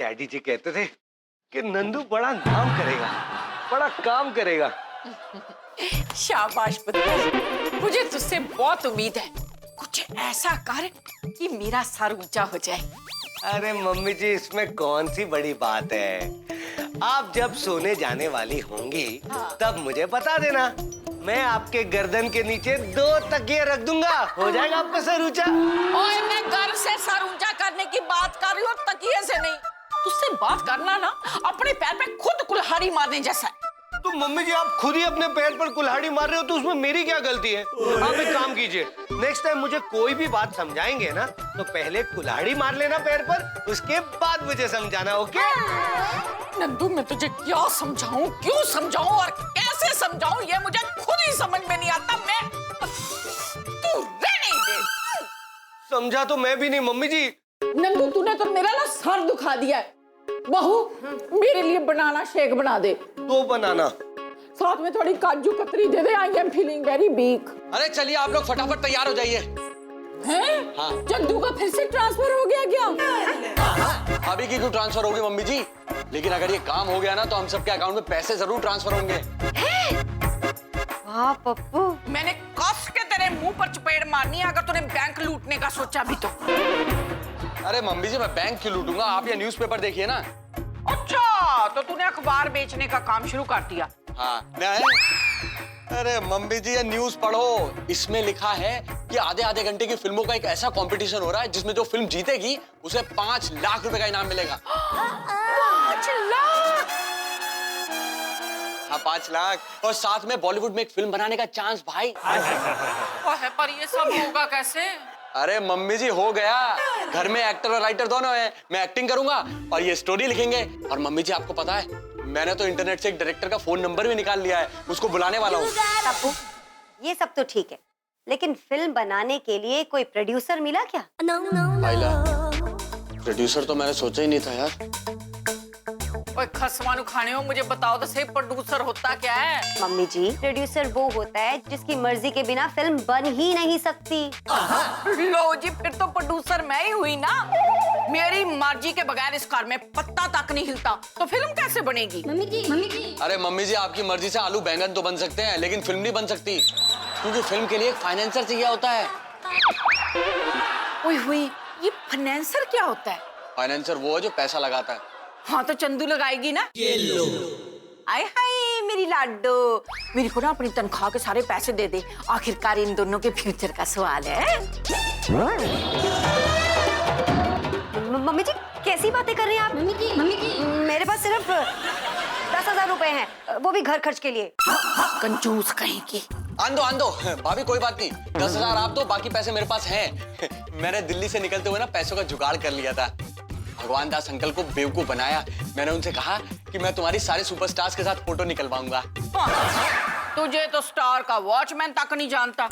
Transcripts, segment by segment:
Daddy जी कहते थे कि नंदू बड़ा नाम करेगा, बड़ा काम करेगा। शाबाश पुत्र, मुझे तुझसे बहुत उम्मीद है। कुछ ऐसा कर कि मेरा सर ऊंचा हो जाए। अरे मम्मी जी, इसमें कौन सी बड़ी बात है। आप जब सोने जाने वाली होंगी तब मुझे बता देना, मैं आपके गर्दन के नीचे 2 तकिए रख दूंगा, हो जाएगा आपका सर ऊंचा। ओए, मैं घर से सर ऊंचा करने की बात कर रही हूँ, तकिए से नहीं। तुझसे बात करना ना अपने पैर पे खुद कुल्हाड़ी मारने जैसा है। तो मम्मी जी, आप खुद ही अपने पैर पर कुल्हाड़ी मार रहे हो, तो उसमें मेरी क्या गलती है। आप एक काम कीजिए, नेक्स्ट टाइम मुझे कोई भी बात समझाएंगे ना तो पहले कुल्हाड़ी मार लेना पैर पर, उसके बाद मुझे समझाना, ओके? नंदू, मैं तुझे क्या समझाऊं, क्यों समझाऊं और कैसे समझाऊं, ये मुझे खुद ही समझ में नहीं आता। मैं तू रहने दे। समझा तो मैं भी नहीं मम्मी जी। नंदू, तूने तो मेरा ना सर दुखा दिया है। बहू, मेरे लिए बनाना शेक बना दे। तो बनाना, साथ में थोड़ी काजू कतरी दे दे। I am feeling very weak. अरे चलिए आप लोग फटाफट तैयार हो जाइए। हैं? हाँ। जद्दू का फिर से ट्रांसफर हो गया क्या? अभी की क्यों ट्रांसफर होगी मम्मी जी, लेकिन अगर ये काम हो गया ना तो हम सबके अकाउंट में पैसे जरूर ट्रांसफर होंगे। वाह पप्पू, मैंने कस के तेरे मुंह पर चपेट मारनी है अगर तूने बैंक लूटने का सोचा भी तो। अरे मम्मी जी, मैं बैंक क्यों लूटूंगा, आप ये न्यूज़पेपर देखिए ना। अच्छा, तो तूने अखबार बेचने का काम शुरू कर दिया? हाँ, नहीं। अरे मम्मी जी, ये न्यूज़ पढ़ो, इसमें लिखा है कि आधे आधे घंटे की फिल्मों का एक ऐसा कंपटीशन हो रहा है जिसमें जो फिल्म जीतेगी उसे 5 लाख रुपए का इनाम मिलेगा। 5 लाख? हाँ, 5 लाख, और साथ में बॉलीवुड में एक फिल्म बनाने का चांस भाई। पर ये सब होगा कैसे? अरे मम्मी जी, हो गया। घर में एक्टर और राइटर दोनों हैं, मैं एक्टिंग करूंगा और ये स्टोरी लिखेंगे। और मम्मी जी, आपको पता है, मैंने तो इंटरनेट से एक डायरेक्टर का फोन नंबर भी निकाल लिया है, उसको बुलाने वाला हूँ। पप्पू, ये सब तो ठीक है, लेकिन फिल्म बनाने के लिए कोई प्रोड्यूसर मिला क्या? आइला, प्रोड्यूसर तो मैंने सोचा ही नहीं था यार। ओए खसमानु खाने हो, मुझे बताओ तो सही, प्रोड्यूसर होता क्या है? मम्मी जी, प्रोड्यूसर वो होता है जिसकी मर्जी के बिना फिल्म बन ही नहीं सकती। लो जी, फिर तो प्रोड्यूसर मैं ही हुई ना। मेरी मर्जी के बगैर इस कार में पत्ता तक नहीं हिलता, तो फिल्म कैसे बनेगी? मम्मी जी। अरे मम्मी जी, आपकी मर्जी से आलू बैंगन तो बन सकते हैं, लेकिन फिल्म नहीं बन सकती, क्योंकि फिल्म के लिए एक फाइनेंसर चाहिए होता है। ओए हुई, ये फाइनेंसर क्या होता है? फाइनेंसर वो है जो पैसा लगाता है। हाँ, तो चंदू लगाएगी ना। आय हाय मेरी लाडो, मेरी को ना अपनी तनख्वाह के सारे पैसे दे दे, आखिरकार इन दोनों के फ्यूचर का सवाल है। मम्मी जी, कैसी बातें कर रही हैं आप? मम्मी जी, मेरे पास सिर्फ 10,000 रुपए हैं, वो भी घर खर्च के लिए। कंजूस कहीं की। आंदो भाभी, कोई बात नहीं, 10,000 आप दो, बाकी पैसे मेरे पास हैं। मैंने दिल्ली से निकलते हुए ना पैसों का जुगाड़ कर लिया था। भगवान दास अंकल को बेवकूफ बनाया। मैंने उनसे कहा कि मैं तुम्हारी सारे सुपरस्टार्स के साथ फोटो निकलवाऊंगा। तुझे तो स्टार का वॉचमैन तक नहीं जानता,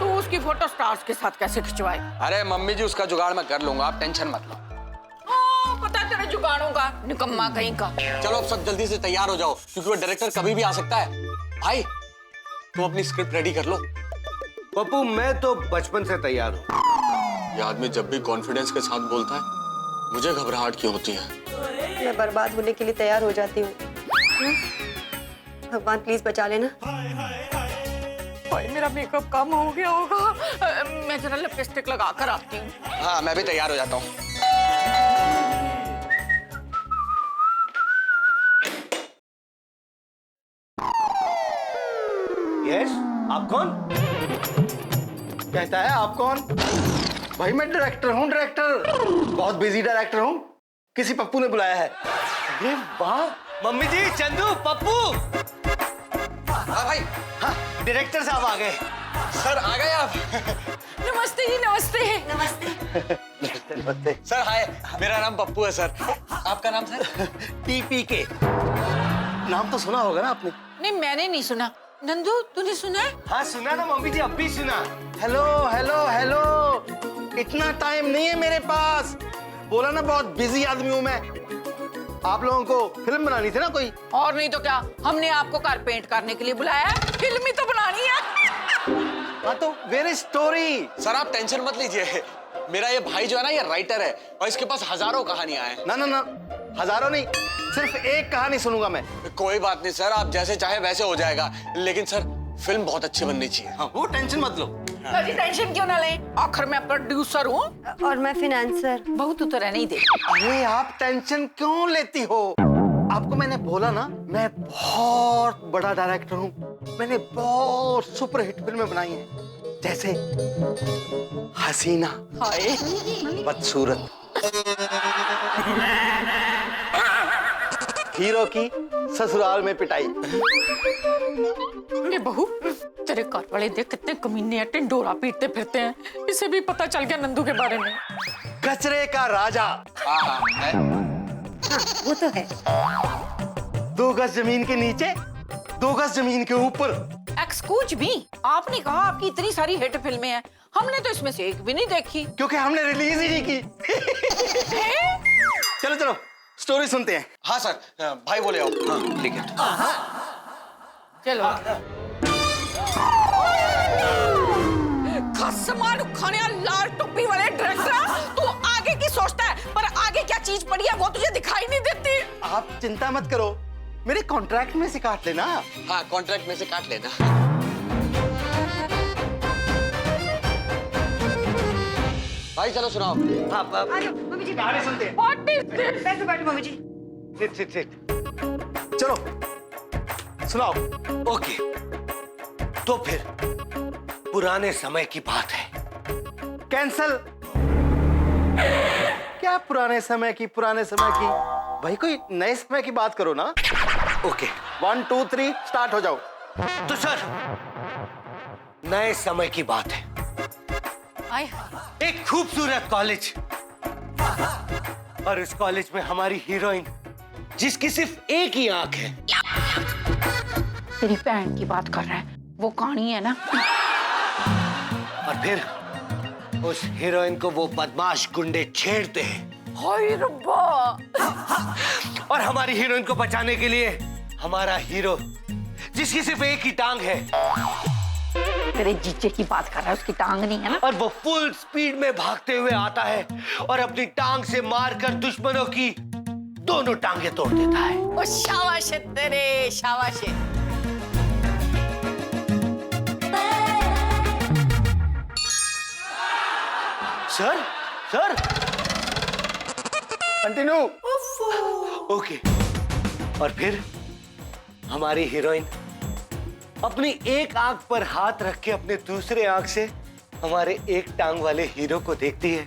तू उसकी फोटो स्टार्स के साथ कैसे खिंचवाए? अरे मम्मी जी, उसका जुगाड़ मैं कर लूंगा, आप टेंशन मत लो। हाँ, पता है तेरे जुगाड़ों का, निकम्मा कहीं का। चलो अब सब जल्दी से तैयार हो जाओ, क्योंकि वो डायरेक्टर कभी भी आ सकता है। भाई, तुम अपनी स्क्रिप्ट रेडी कर लो। पप्पू, मैं तो बचपन से तैयार हूँ। ये आदमी जब भी कॉन्फिडेंस के साथ बोलता है, मुझे घबराहट क्यों होती है? मैं बर्बाद होने के लिए तैयार हो जाती हूँ। भगवान प्लीज बचा लेना। भाई, मेरा मेकअप कम हो गया होगा, मैं जरा लिपस्टिक लगा कर आती हूँ। हाँ, मैं भी तैयार हो जाता हूँ। यस, आप कौन? कहता है आप कौन? भाई मैं डायरेक्टर हूँ, डायरेक्टर, बहुत बिजी डायरेक्टर हूँ। किसी पप्पू ने बुलाया है। अरे वाह मम्मी जी, चंदू, पप्पू। हाँ भाई। हाँ, डायरेक्टर साहब आ गए। सर आ गए आप? नमस्ते जी, नमस्ते। नमस्ते। सर हाय, मेरा नाम पप्पू है सर। आपका नाम सर? TPK। नाम तो सुना होगा ना आपने? नहीं, मैंने नहीं सुना। नंदू, तूने सुना है? हाँ सुना ना मम्मी जी, अब भी सुना। हेलो हेलो हेलो, इतना टाइम नहीं है मेरे पास। बोला ना बहुत बिजी आदमी हूँ मैं। आप लोगों को फिल्म बनानी थी ना कोई? और नहीं तो क्या, हमने आपको कार पेंट करने के लिए बुलाया है, फिल्म ही तो बनानी है। हाँ तो वेरी स्टोरी। सर आप टेंशन मत लीजिए, मेरा ये भाई जो है ना, ये राइटर है और इसके पास हजारों कहानियां हैं। ना ना ना, हजारों नहीं, सिर्फ एक कहानी सुनूंगा मैं। कोई बात नहीं सर, आप जैसे चाहे वैसे हो जाएगा, लेकिन सर फिल्म बहुत अच्छी बननी चाहिए। हाँ, वो टेंशन मत लो। अरे टेंशन क्यों ना ले, आखिर मैं प्रोड्यूसर हूँ और मैं फिनेंसर। बहुत उतर नहीं दे। अरे आप टेंशन क्यों लेती हो? आपको मैंने बोला ना, मैं बहुत बड़ा डायरेक्टर हूँ। मैंने बहुत सुपरहिट फिल्में बनाई हैं, जैसे हसीना, हाय बदसूरत, हीरो की ससुराल में पिटाई। ये बहू, तेरे घर वाले देख कितने कमीने हैं, टिंडोरा पीटते फिरते हैं। इसे भी पता चल गया नंदू के बारे में। कचरे का राजा। हाँ है। वो तो है। 2 गज जमीन के नीचे, 2 गज जमीन के ऊपर। एक्सक्यूज मी, आपने कहा आपकी इतनी सारी हिट फिल्में हैं, हमने तो इसमें से एक भी नहीं देखी। क्योंकि हमने रिलीज ही नहीं की। चलो चलो स्टोरी सुनते हैं। हाँ सर, भाई बोले आओ। हाँ ठीक है। चलो। खसमान खाने लाल टोपी वाले डायरेक्टर, तू आगे की सोचता है, पर आगे क्या चीज पड़ी है वो तुझे दिखाई नहीं देती। आप चिंता मत करो, मेरे कॉन्ट्रैक्ट में से काट लेना। हाँ, कॉन्ट्रैक्ट में से काट लेना। भाई चलो सुनाओ। हाँ, मम्मी जी कहानी सुनते हैं। What is this? बैठो बैठो मम्मी जी। sit. चलो सुनाओ। ओके, तो फिर पुराने समय की बात है। कैंसल। क्या पुराने समय की भाई, कोई नए समय की बात करो ना। ओके, 1 2 3 स्टार्ट हो जाओ। तो सर नए समय की बात है। आय, एक खूबसूरत कॉलेज, और उस कॉलेज में हमारी हीरोइन, जिसकी सिर्फ एक ही आंख है। तेरी बहन की बात कर रहा है, वो कहानी है ना। और फिर उस हीरोइन को वो बदमाश गुंडे छेड़ते हैं, हाय रब्बा। और हमारी हीरोइन को बचाने के लिए हमारा हीरो, जिसकी सिर्फ एक ही टांग है, तेरे जीजे की बात कर रहा है, उसकी टांग नहीं है ना। और वो फुल स्पीड में भागते हुए आता है और अपनी टांग से मारकर दुश्मनों की दोनों टांगे तोड़ देता है। ओ शाबाश है तेरे, शाबाश है। Sir continue. ओके, और फिर हमारी हीरोइन अपनी एक आंख पर हाथ रख के अपने दूसरे आंख से हमारे एक टांग वाले हीरो को देखती है,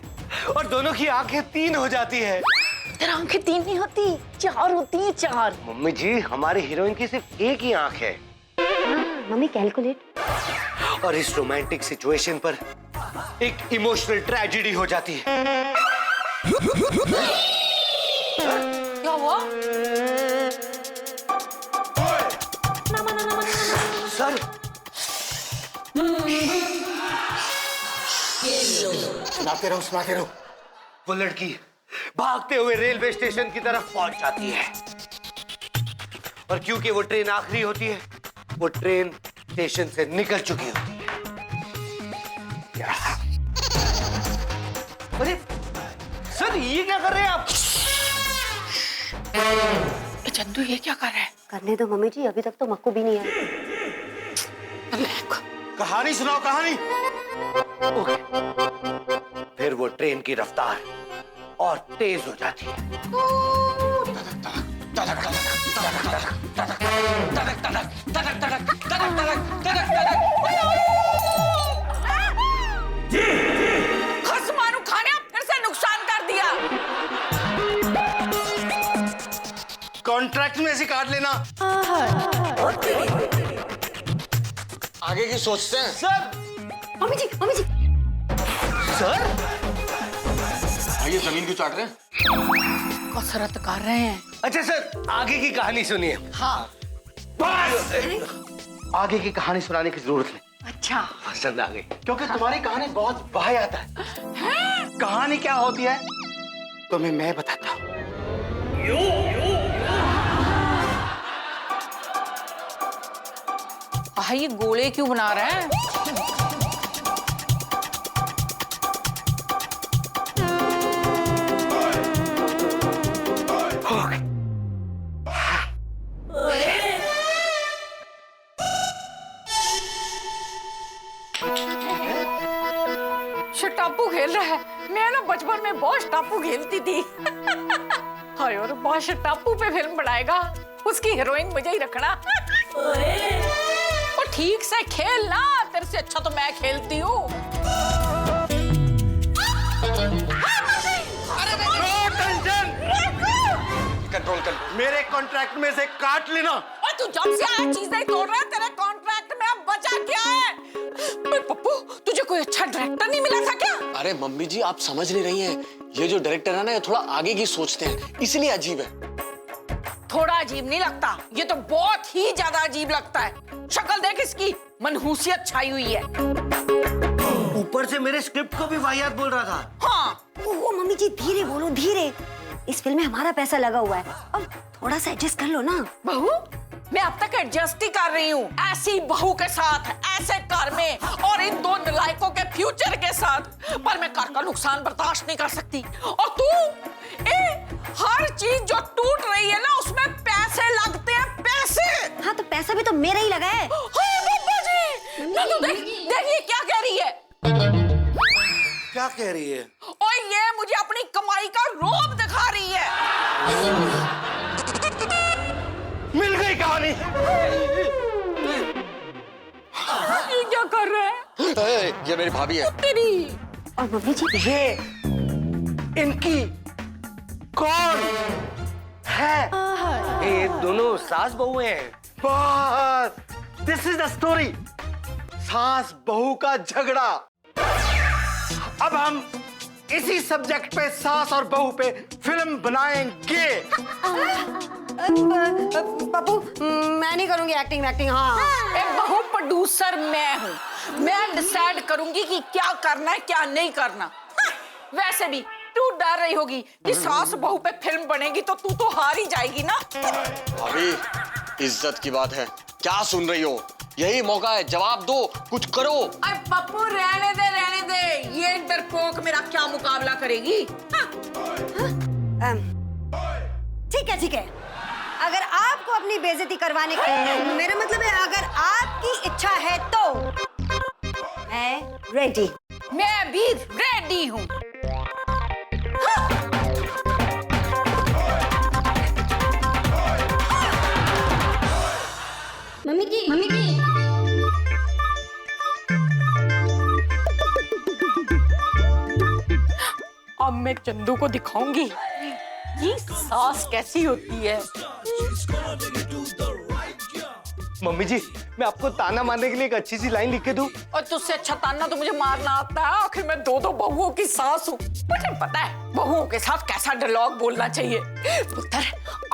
और दोनों की आंखें 3 हो जाती है। तेरा आंखें 3 नहीं होती, 4 होती हैं, 4। मम्मी जी, हमारे हीरोइन की सिर्फ एक ही आंख है। Mummy calculate. और इस रोमांटिक सिचुएशन पर एक इमोशनल ट्रेजेडी हो जाती है। क्या हुआ? सर, सुनाते रहो। वो लड़की भागते हुए रेलवे स्टेशन की तरफ पहुंच जाती है, और क्योंकि वो ट्रेन आखिरी होती है, वो ट्रेन स्टेशन से निकल चुकी होती है। अरे सर, ये क्या कर रहे हैं आप? चंदू, ये क्या कर रहा है? करने दो मम्मी जी, अभी तक तो मक्कू भी नहीं आई। कहानी सुनाओ, कहानी। ओके, फिर वो ट्रेन की रफ्तार और तेज हो जाती है, खसमानू खाने फिर से नुकसान कर दिया। कॉन्ट्रैक्ट में से काट लेना। आगे की सोचते हैं। सर। मम्मी जी सर, ये जमीन क्यों चाट रहे हैं? कसरत कर रहे हैं। अच्छा सर, आगे की कहानी सुनिए। हाँ, आगे की कहानी सुनाने की जरूरत नहीं, अच्छा। पसंद आ गई। क्योंकि तुम्हारी कहानी बहुत वाहियात है। कहानी क्या होती है तुम्हें मैं बताता हूँ। भाई, ये गोले क्यों बना रहा है? टापू खेल रहा है। मैं ना बचपन में बहुत टापू खेलती थी। हाय, और बहुत टापू पे फिल्म बनाएगा, उसकी हीरोइन मुझे ही रखना। और ठीक से खेल ना, तेरे से अच्छा तो मैं खेलती हूँ। कंट्रोल कर। मेरे कॉन्ट्रैक्ट में से काट लेना। और तू जब से आया चीजें तोड़ रहा है, तेरे कॉन्ट्रैक्ट में अब बचा क्या है? पप्पू, तुझे कोई अच्छा डायरेक्टर नहीं मिला था क्या? अरे मम्मी जी, आप समझ नहीं रही हैं। ये जो डायरेक्टर है ना, ये थोड़ा आगे की सोचते हैं, इसलिए अजीब है। थोड़ा अजीब नहीं लगता, ये तो बहुत ही ज्यादा अजीब लगता है। शक्ल देख इसकी, मनहूसियत छाई हुई है। ऊपर से मेरे स्क्रिप्ट को भी वाहियात बोल रहा था। हाँ, ओ मम्मी जी, धीरे बोलो, धीरे। इस फिल्म में हमारा पैसा लगा हुआ है, अब थोड़ा सा एडजस्ट कर लो ना। बहू, मैं अब तक एडजस्ट ही कर रही हूँ, ऐसी बहू के साथ, ऐसे घर में, और इन दो नालायकों के फ्यूचर के साथ। पर मैं घर का नुकसान बर्दाश्त नहीं कर सकती। और तू, हर चीज जो टूट रही है ना, उसमें पैसे लगते हैं, पैसे। हाँ, तो पैसा भी तो मेरा ही लगा है। हाँ बाबा जी, ना तो देखिए क्या कह रही है। क्या कह रही है? और ये मुझे अपनी कमाई का रोब दिखा रही है। मिल गई कहानी। ये क्या कर रहे हैं? ये मेरी भाभी है। तेरी और मम्मी जी, ये इनकी कौन है? ये दोनों सास बहू हैं। बस, दिस इज द स्टोरी। सास बहू का झगड़ा। अब हम इसी सब्जेक्ट पे, सास और बहू पे फिल्म बनाएंगे। पप्पू, मैं नहीं करूंगी एक्टिंग वैक्टिंग। हाँ, एक बहू प्रोड्यूसर मैं हूँ, मैं डिसाइड करूंगी कि क्या करना है क्या नहीं करना। वैसे भी तू डर रही होगी कि सास बहू पे फिल्म बनेगी तो तू तो हार ही जाएगी ना। भाभी, इज्जत की बात है, क्या सुन रही हो? यही मौका है, जवाब दो, कुछ करो। अरे पप्पू, रहने दे, ये डरपोक मेरा क्या मुकाबला करेगी? ठीक है। अगर आपको अपनी बेइज्जती करवाने का, मेरा मतलब है अगर आपकी इच्छा है तो मैं रेडी। मैं भी रेडी हूँ। मम्मी जी, अब मैं चंदू को दिखाऊंगी ये सास कैसी होती है। मम्मी जी, मैं आपको ताना मारने के लिए एक अच्छी सी लाइन लिख के दूं? और तुझसे अच्छा ताना तो मुझे मारना आता है। आखिर मैं दो बहुओं की सास हूँ, मुझे पता है बहुओं के साथ कैसा डायलॉग बोलना चाहिए। पुत्र,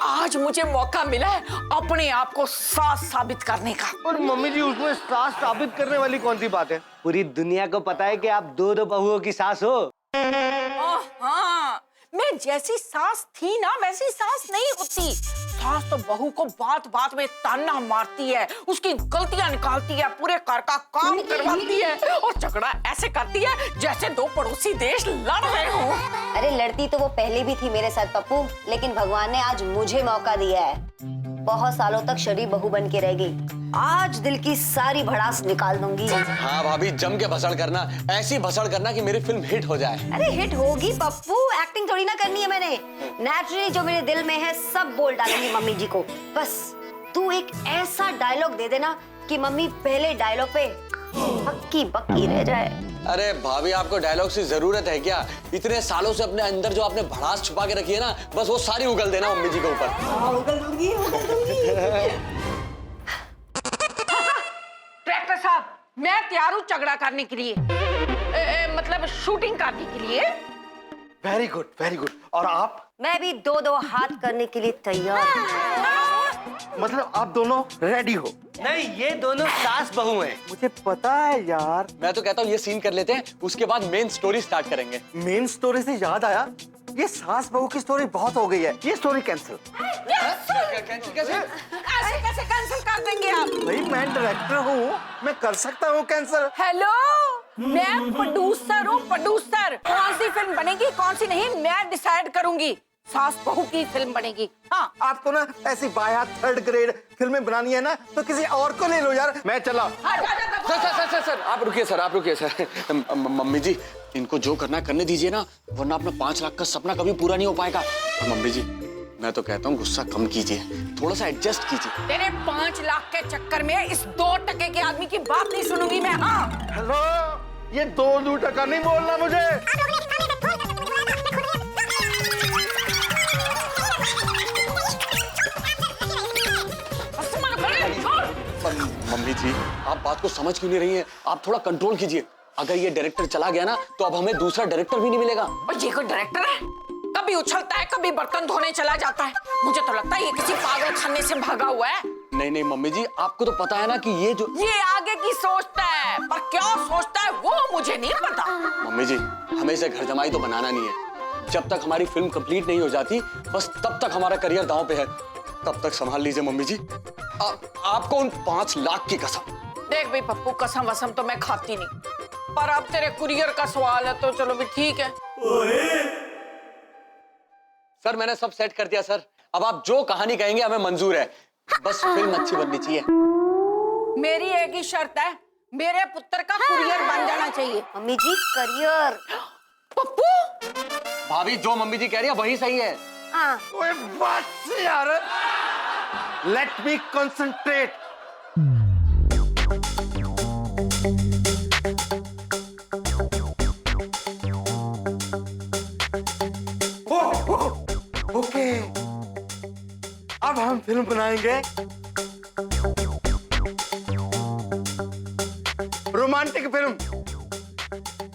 आज मुझे मौका मिला है अपने आप को सास साबित करने का। और मम्मी जी, उसमें सास साबित करने वाली कौन सी बात है? पूरी दुनिया को पता है कि आप दो बहुओं की सास हो। हाँ, मैं जैसी सास थी ना, वैसी सास नहीं होती। सास तो बहू को बात बात में ताना मारती है, उसकी गलतियां निकालती है, पूरे घर का काम करवाती है, और झगड़ा ऐसे करती है जैसे दो पड़ोसी देश लड़ रहे हो। अरे लड़ती तो वो पहले भी थी मेरे साथ पप्पू, लेकिन भगवान ने आज मुझे मौका दिया है। बहुत सालों तक शरीफ बहू बन के रहेगी, आज दिल की सारी भड़ास निकाल दूंगी। हाँ भाभी, जम के भसड़ करना, ऐसी भसड़ करना कि मेरी फिल्म हिट हो जाए। अरे हिट होगी पप्पू, एक्टिंग थोड़ी ना करनी है मैंने। नेचुरली जो मेरे दिल में है सब बोल डालूंगी मम्मी जी को। बस तू एक ऐसा डायलॉग दे देना कि मम्मी पहले डायलॉग पे हक्की बक्की रह जाए। अरे भाभी, आपको डायलॉग की जरूरत है क्या? इतने सालों से अपने अंदर जो आपने भड़ास छुपा के रखी है ना, बस वो सारी उगल देना मम्मी जी के ऊपर। उगल दूंगी। ट्रैक्टर साहब, मैं तैयार हूँ झगड़ा करने के लिए, मतलब शूटिंग करने के लिए। Very good, very good. और आप? मैं भी दो हाथ करने के लिए तैयार हूँ। मतलब आप दोनों रेडी हो? नहीं, ये दोनों सास बहू हैं। मुझे पता है यार। मैं तो कहता हूँ ये सीन कर लेते हैं, उसके बाद मेन स्टोरी स्टार्ट करेंगे। मेन स्टोरी से याद आया, ये सास बहू की स्टोरी बहुत हो गई है, ये स्टोरी कैंसिल। कैसे? ऐसे कैसे कैंसिल कर देंगे आप? भाई मैं डायरेक्टर हूँ, मैं कर सकता हूँ कैंसिल। हेलो, मैं प्रोड्यूसर हूँ, प्रोड्यूसर। कौन सी फिल्म बनेगी कौन सी नहीं मैं डिसाइड करूंगी। सास बहू की फिल्म बनेगी। हाँ आपको ना ऐसी बाया 3rd ग्रेड फिल्में बनानी है ना तो किसी और को ले लो यार, मैं चला। सर आप रुकिए सर। मम्मी जी, इनको जो करना है करने दीजिए ना, वरना अपना 5 लाख का सपना कभी पूरा नहीं हो पाएगा। और मम्मी जी, मैं तो कहता हूँ गुस्सा कम कीजिए, थोड़ा सा एडजस्ट कीजिए। तेरे 5 लाख के चक्कर में इस 2 टके के आदमी की बात नहीं सुनूंगी मैं। हाँ हेलो, ये 2 टका नहीं बोलना मुझे। मम्मी जी, आप बात को समझ क्यों नहीं रही हैं? आप थोड़ा कंट्रोल कीजिए। अगर ये डायरेक्टर चला गया ना तो अब हमें दूसरा डायरेक्टर भी नहीं मिलेगा। और ये कोई डायरेक्टर है? कभी उछलता है, कभी बर्तन धोने चला जाता है। मुझे तो लगता है ये किसी पागल खाने से भागा हुआ है। नहीं मम्मी जी, आपको तो पता है ना कि ये आगे की सोचता है, पर क्या सोचता है वो मुझे नहीं पता। मम्मी जी, हमें इसे घर जमाई तो बनाना नहीं है। जब तक हमारी फिल्म कंप्लीट नहीं हो जाती, बस तब तक हमारा करियर दांव पे है। तब तक संभाल लीजिए मम्मी जी। आपको उन 5 लाख की कसम। देख भाई पप्पू, कसम वसम तो मैं खाती नहीं, पर अब तेरे कुरियर का सवाल है तो चलो भी ठीक है। सर मैंने सब सेट कर दिया सर। अब आप जो कहानी कहेंगे हमें मंजूर है, बस फिल्म अच्छी बननी चाहिए। मेरी एक ही शर्त है, मेरे पुत्र का कुरियर बन जाना चाहिए। मम्मी जी, करियर। पप्पू भाभी, जो मम्मी जी कह रही है वही सही है। हाँ, ओए बस यार, लेट मी कंसंट्रेट। ओके, अब हम फिल्म बनाएंगे रोमांटिक फिल्म,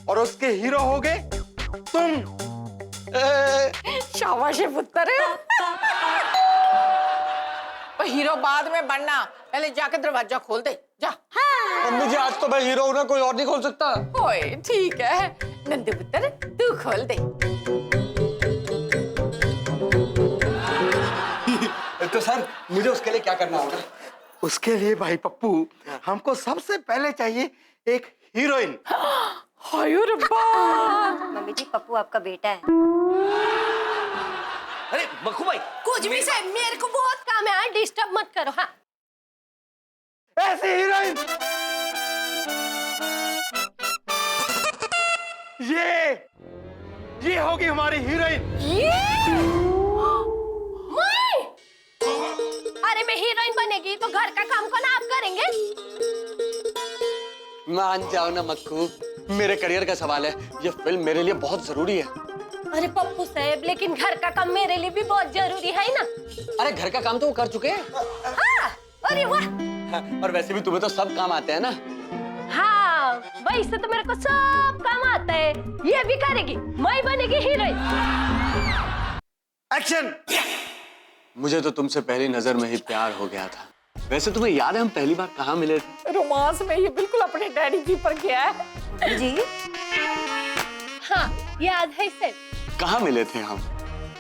और उसके हीरो होगे तुम। शाबाश पुत्र। हीरो बाद में बनना, पहले जाके दरवाजा खोल दे जा। मम्मी जी, आज तो मैं हीरो हूं ना, कोई और नहीं खोल सकता। ओए ठीक है नंदू पुत्र, तू खोल दे। तो सर मुझे उसके लिए क्या करना होगा? उसके लिए भाई पप्पू, हमको सबसे पहले चाहिए एक हीरोइन। हाय रब्बा। मम्मी जी, पप्पू आपका बेटा है। अरे मक्खू भाई, कुछ भी से, मेरे को बहुत काम है, डिस्टर्ब मत करो। हाँ ऐसी हीरोइन, ये होगी हमारी हीरोइन। अरे मैं हीरोइन बनेगी तो घर का काम कौन आप करेंगे? मान जाओ ना मक्खू, मेरे करियर का सवाल है, ये फिल्म मेरे लिए बहुत जरूरी है। अरे पप्पू साहब, लेकिन घर का काम मेरे लिए भी बहुत जरूरी है ना। अरे घर का काम तो वो कर चुके हैं। हाँ, अरे वाह। और वैसे भी तुम्हें तो सब काम आते हैं ना। हाँ, वैसे तो मेरे को सब काम आता है। ये भी करेगी, मैं बनेगी हीरोइन। एक्शन। मुझे तो तुमसे पहली नजर में ही प्यार हो गया था। वैसे तुम्हें याद है हम पहली बार कहाँ मिले थे? रोमांस में ये बिल्कुल अपने डैडी जी पर गया है। जी, हाँ याद है सर, कहाँ मिले थे हम?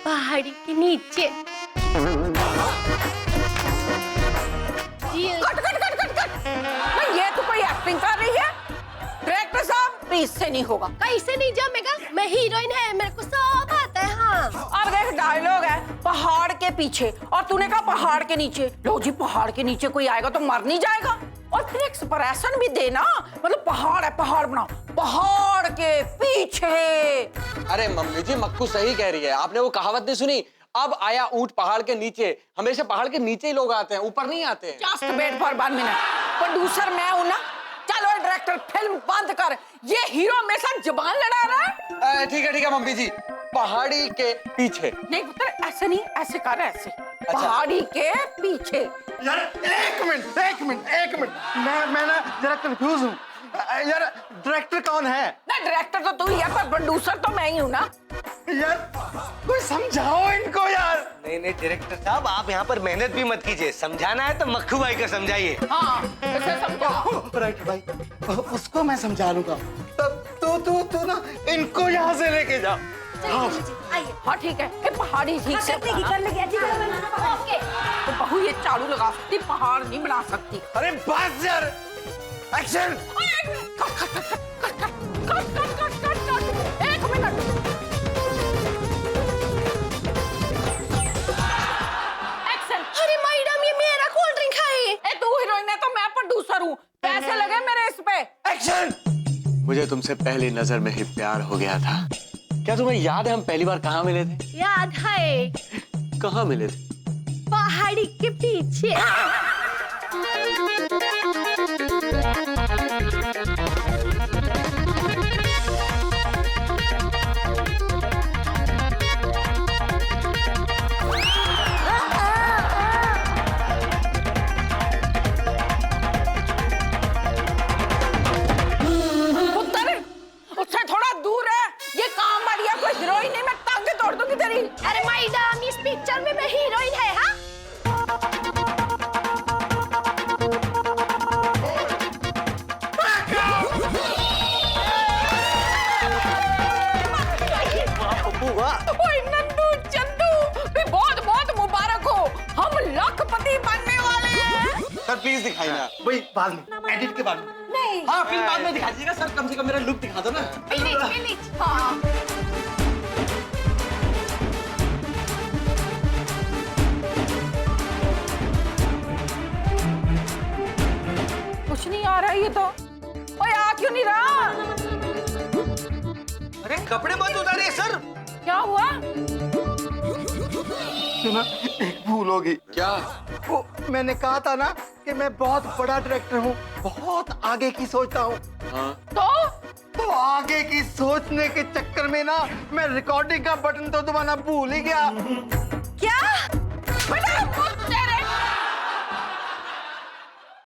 पहाड़ी के नीचे। Cut cut cut cut cut. भाई ये तो कोई एक्टिंग कर रही है। डायरेक्टर साहब, इससे नहीं होगा। कैसे नहीं जमेगा? मैं हीरोइन है, मेरे को सब आता है। हाँ, अब देख, डायलॉग है पहाड़ के पीछे, और तूने कहा पहाड़ के नीचे। लो जी, पहाड़ के नीचे कोई आएगा तो मर नहीं जाएगा। और फिर एक्सप्रेशन भी देना, मतलब पहाड़ है, पहाड़ बनाओ, पहाड़ के पीछे। अरे मम्मी जी, मक्खू सही कह रही है। आपने वो कहावत नहीं सुनी, अब आया ऊंट पहाड़ के नीचे? हमेशा पहाड़ के नीचे ही लोग आते हैं, ऊपर नहीं आते हैं। Just wait for 1 minute. Producer मैं हूं ना। चलो डायरेक्टर, फिल्म बंद कर। ये हीरो मेरे साथ जुबान लड़ा रहा है। ठीक है मम्मी जी, पहाड़ी के पीछे। नहीं पुत्र, ऐसे नहीं, ऐसे कर, ऐसे। पहाड़ी के पीछे। यार एक मिनट, मैं ना जरा कंफ्यूज हूँ। यार डायरेक्टर कौन है? ना डायरेक्टर तो तू ही है, पर प्रोड्यूसर तो मैं ही हूँ ना। यार कोई समझाओ इनको यार। नहीं डायरेक्टर साहब, आप यहाँ पर मेहनत भी मत कीजिए। समझाना है तो मक्खू भाई को समझाइए। हाँ, इसे समझाओ। राइट भाई, उसको मैं समझा लूंगा। तब तू ना इनको यहाँ से लेके जा। आइए। हाँ ठीक है, ये पहाड़ी ठीक से कर लेगी। ओके। तो बहू ये चालू लगा सकती, पहाड़ नहीं बना सकती। अरे बस यार, एक्शन। एक मिनट। एक्शन। मुझे तुमसे पहली नजर में ही प्यार हो गया था। क्या तुम्हें याद है हम पहली बार कहाँ मिले थे? याद है, कहाँ मिले थे? पहाड़ी के पीछे। पुत्र, उससे थोड़ा दूर है। ये काम वाली है, कोई हीरोइन नहीं, मैं टांगे तोड़ दूंगी तेरी। अरे मैडम, इस पिक्चर में मैं हीरोइन है। हाँ, ओए नंदू चंदू, भी बहुत बहुत मुबारक हो, हम लखपति बनने वाले हैं। सर प्लीज दिखाइए ना। वही बाद में, एडिट के बाद में। नहीं हाँ फिर बाद में दिखा दीजिएगा सर, कम से कम मेरा लुक दिखा दो ना। हाँ। कुछ नहीं आ रहा ये तो। ओए आ क्यों नहीं रहा? अरे कपड़े मत उतारिए सर। क्या हुआ? सुना, एक भूल होगी। क्या? वो मैंने कहा था ना कि मैं बहुत बड़ा डायरेक्टर हूँ, बहुत आगे की सोचता हूँ। हाँ तो आगे की सोचने के चक्कर में ना मैं रिकॉर्डिंग का बटन तो दबाना भूल ही गया। क्या? बेटा